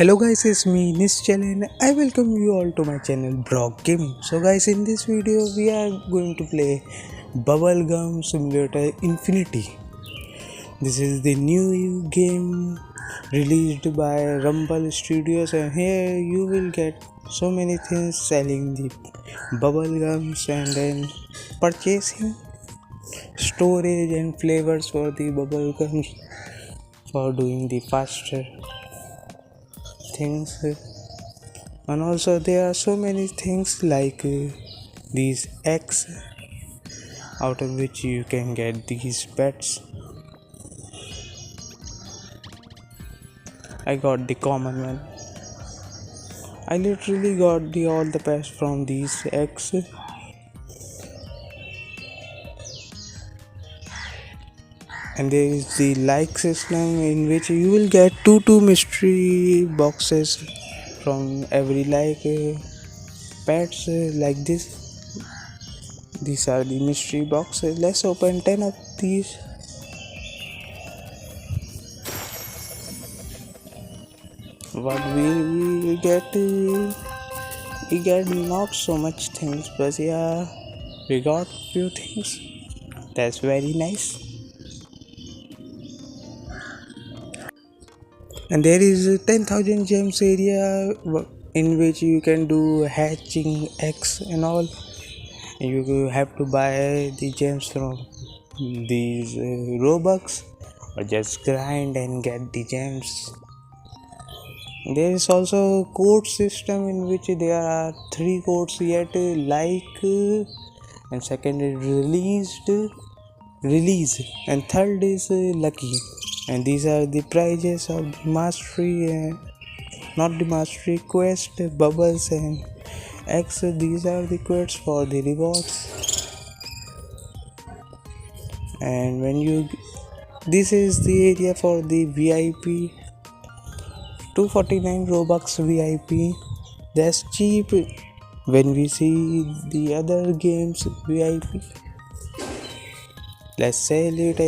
Hello guys, it's me Nischal and I welcome you all to my channel Brock Gaming. So guys, in this video we are going to play Bubblegum Simulator Infinity. This is the new game released by Rumble Studios, and here you will get so many things selling the bubblegums and then purchasing storage and flavors for the bubblegums for doing the faster things. And also there are so many things like these eggs out of which you can get these pets. I got the common one. I literally got all the pets from these eggs. And there is the like system in which you will get two mystery boxes from every pets like this. These are the mystery boxes. Let's open 10 of these. What we get, we get not so much things, but yeah, we got few things. That's very nice. And there is a 10,000 gems area in which you can do hatching eggs and all. You have to buy the gems from these Robux or just grind and get the gems. There is also code system in which there are 3 codes yet and second is release and third is lucky, and these are the prizes of the mastery not the mastery quest bubbles and X. These are the quests for the rewards. And when you this is the area for the VIP 249 Robux VIP. That's cheap when we see the other games VIP. Let's sell it,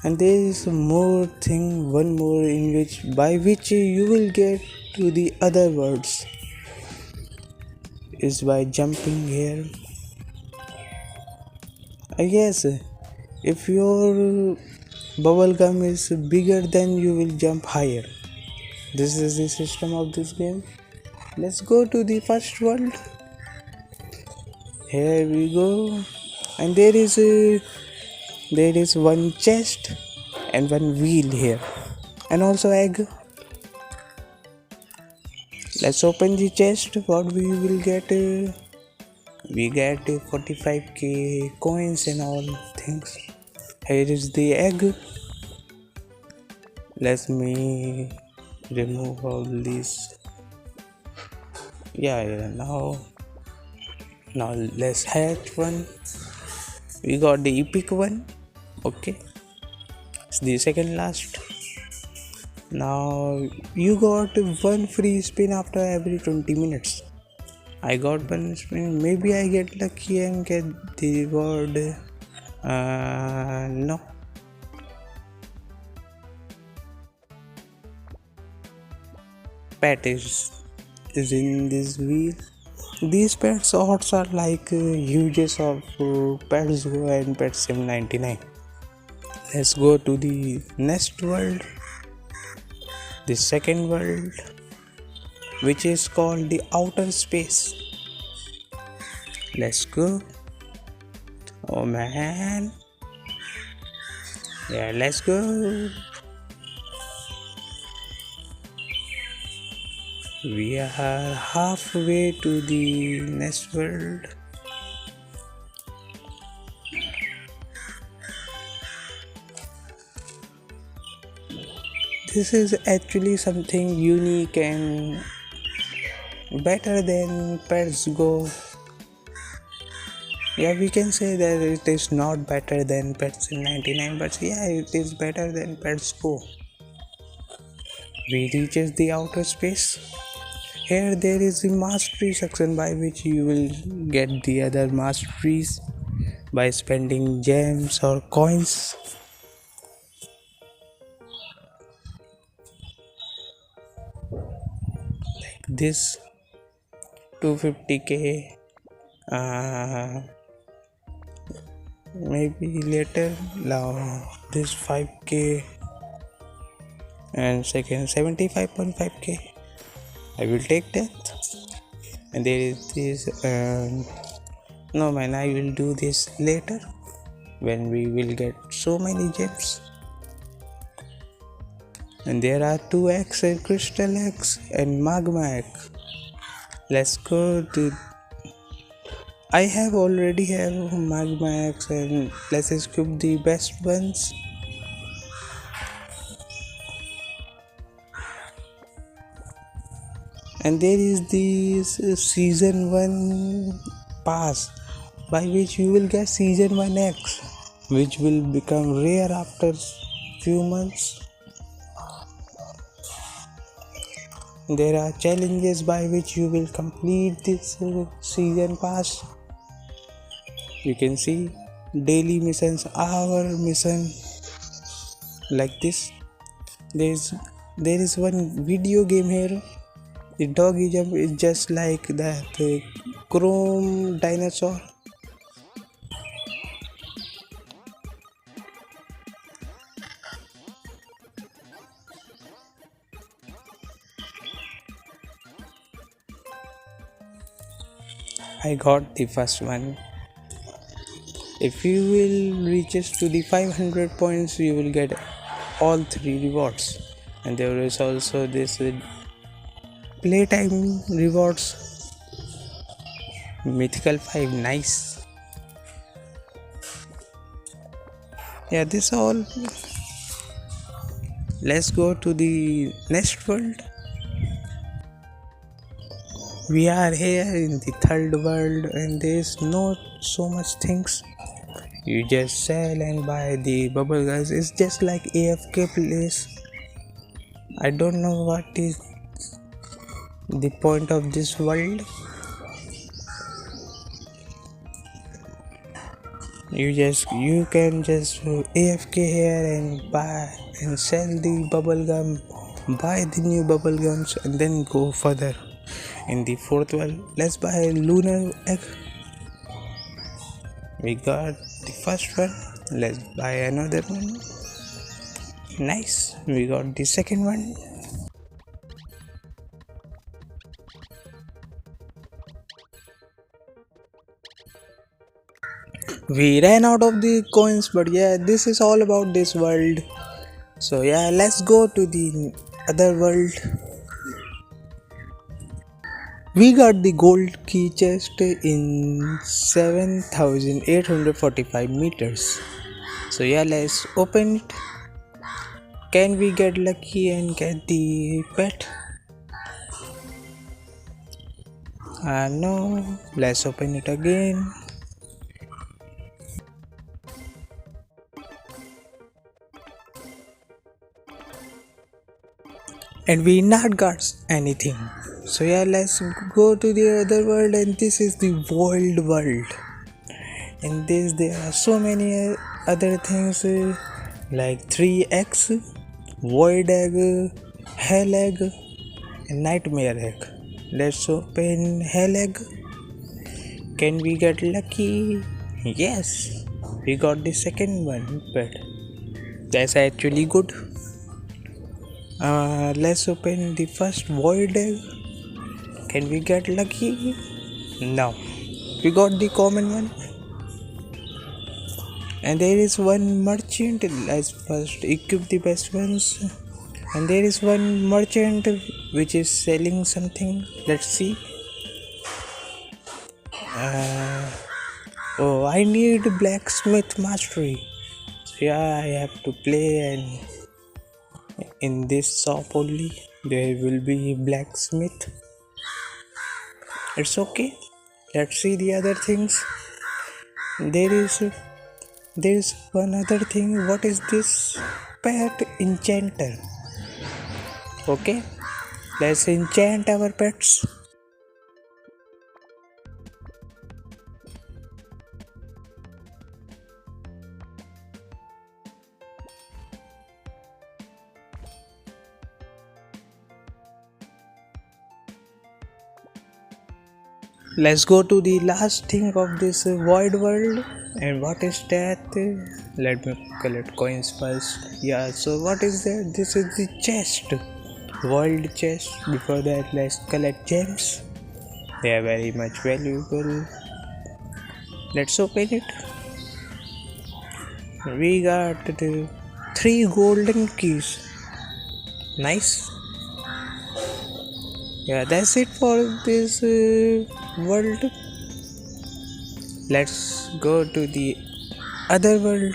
and there is one more in which by which you will get to the other worlds is by jumping here. I guess if your bubblegum is bigger, then you will jump higher. This is the system of this game. Let's go to the first world. Here we go, and there is one chest and one wheel here, and also egg. Let's open the chest. What we will get? We get 45k coins and all things. Here is the egg. Let me remove all these. Yeah. Now let's hatch one. We got the epic one. Okay, it's the second last. Now you got one free spin after every 20 minutes. I got one spin. Maybe I get lucky and get the reward. No. Pet is in this wheel. These pet sorts are like uses of Pets Go and Pet Sim 99. Let's go to the next world, the second world, which is called the outer space. Let's go. Oh man. Yeah, let's go. We are halfway to the next world. This is actually something unique and better than Pets Go. Yeah, we can say that it is not better than Pets in 99, but yeah, it is better than Pets Go. We reaches the outer space. Here there is the mastery section by which you will get the other masteries by spending gems or coins. this 250k, uh, maybe later now this 5k, and second 75.5k. I will take that. And there is this, no man, I will do this later when we will get so many gems. And there are 2x and crystal x and magma x. Let's go to, I have already have magma x, and let's skip the best ones. And there is this season 1 pass by which you will get season 1x, which will become rare after few months. There are challenges by which you will complete this season pass. You can see daily missions, hour mission, like this. There is one video game here. The doggy jump is just like that Chrome dinosaur. I got the first one. If you will reaches to the 500 points, you will get all 3 rewards. And there is also this playtime rewards. Mythical 5, nice. Yeah, this all. Let's go to the next world. We are here in the third world, and there's not so much things. You just sell and buy the bubble guys. It's just like AFK place. I don't know what is the point of this world. You can just AFK here and buy and sell the bubble gum, buy the new bubble gums, and then go further. In the fourth world, let's buy a lunar egg. We got the first one. Let's buy another one. Nice. We got the second one. We ran out of the coins, but yeah, this is all about this world. So yeah, let's go to the other world. We got the gold key chest in 7,845 meters. So yeah, let's open it. Can we get lucky and get the pet? No. Let's open it again. And we not got anything. So yeah, let's go to the other world, and this is the wild world. In this there are so many other things like 3x, void egg, hell egg, and nightmare egg. Let's open hell egg. Can we get lucky? Yes, we got the second one, but that's actually good. Let's open the first void egg. Can we get lucky? No. We got the common one. And there is one merchant. Let's first equip the best ones. And there is one merchant which is selling something. Let's see. Oh, I need blacksmith mastery. So yeah, I have to play, and in this shop only there will be blacksmith. It's okay. Let's see the other things. There's one other thing. What is this? Pet enchanter. Okay, let's enchant our pets. let's go to the last thing of this void world. And what is that? Let me collect coins first. Yeah, so what is that? This is the chest, world chest. Before that, let's collect gems. They are very much valuable. Let's open it. We got the 3 golden keys. Nice. Yeah, that's it for this world. Let's go to the other world.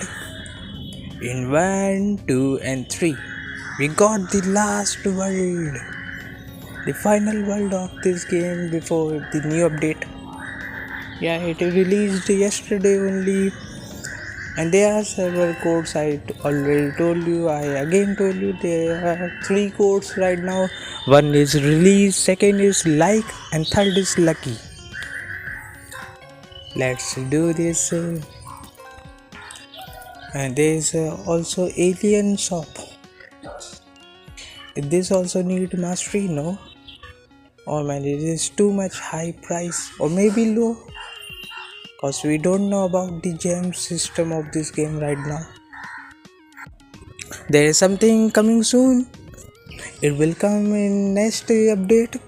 In 1, 2 and 3 we got the last world, the final world of this game before the new update. Yeah, it released yesterday only, and there are several codes. I already told you, I again told you, there are 3 codes right now. One is release, second is like, and third is lucky. Let's do this. And there is also alien shop. This also need mastery, no? Or man, it is too much high price, or maybe low, cause we don't know about the gem system of this game right now. There is something coming soon. It will come in next update,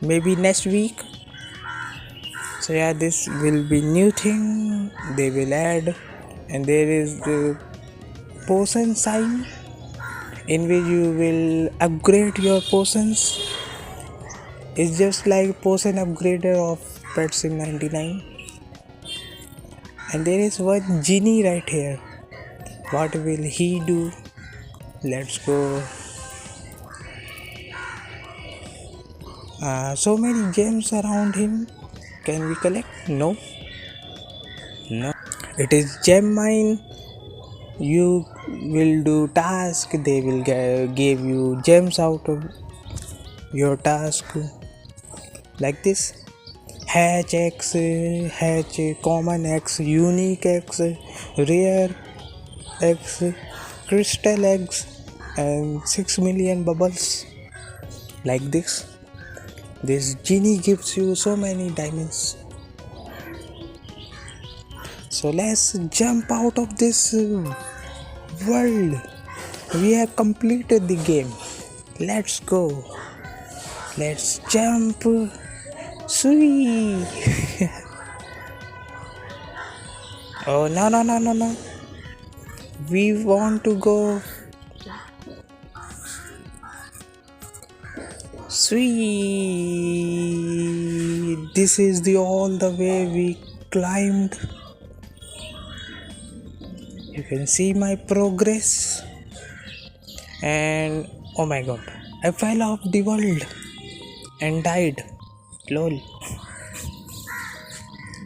maybe next week. So yeah, this will be new thing they will add. And there is the potion sign, in which you will upgrade your potions. It's just like potion upgrader of Pet Sim 99. And there is one genie right here. What will he do? Let's go. So many gems around him. Can we collect? No. It is gem mine. You will do task. They will give you gems out of your task. Like this. Hatch X, hatch common X, unique X, rare X, crystal X, and 6 million bubbles. Like this. This genie gives you so many diamonds. So let's jump out of this world. We have completed the game. Let's go. Let's jump. Sweet. Oh, no. We want to go. Sweet. This is the all the way we climbed. You can see my progress. And oh my god, I fell off the world and died. Lol.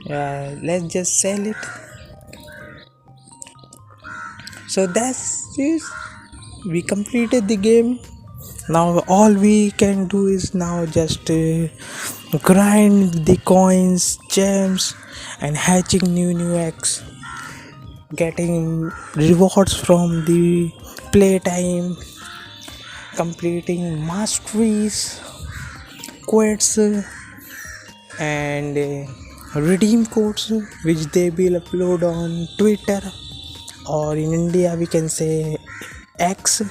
Yeah, let's just sell it. So that's it. We completed the game. Now all we can do is now just grind the coins, gems, and hatching new eggs, getting rewards from the playtime, completing masteries, quests, and redeem codes which they will upload on Twitter, or in India we can say X.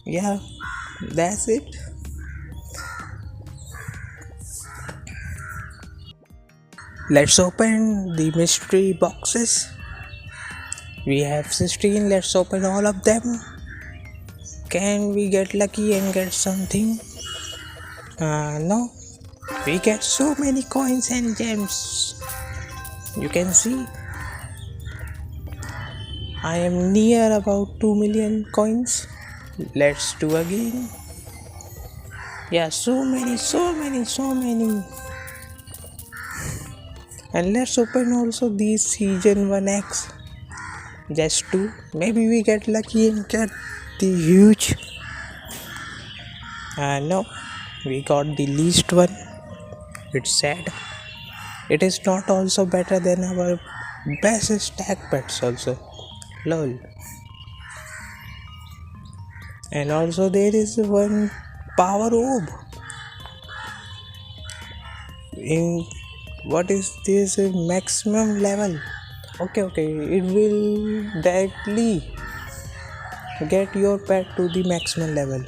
Yeah, that's it. Let's open the mystery boxes. We have 16. Let's open all of them. Can we get lucky and get something? No. We get so many coins and gems. You can see I am near about 2 million coins. Let's do again. Yeah, so many. And let's open also these season 1X. Just 2. Maybe we get lucky and get the huge. No, we got the least one. It's sad. It is not also better than our best stack pets also. Lol. And also there is one power orb. in what is this maximum level. Okay, it will directly get your pet to the maximum level.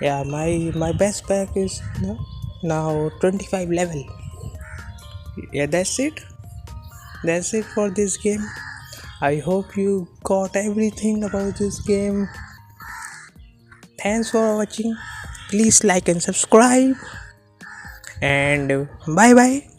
Yeah, my best pack is now 25 level. Yeah, that's it for this game. I hope you got everything about this game. Thanks for watching. Please like and subscribe, and bye bye.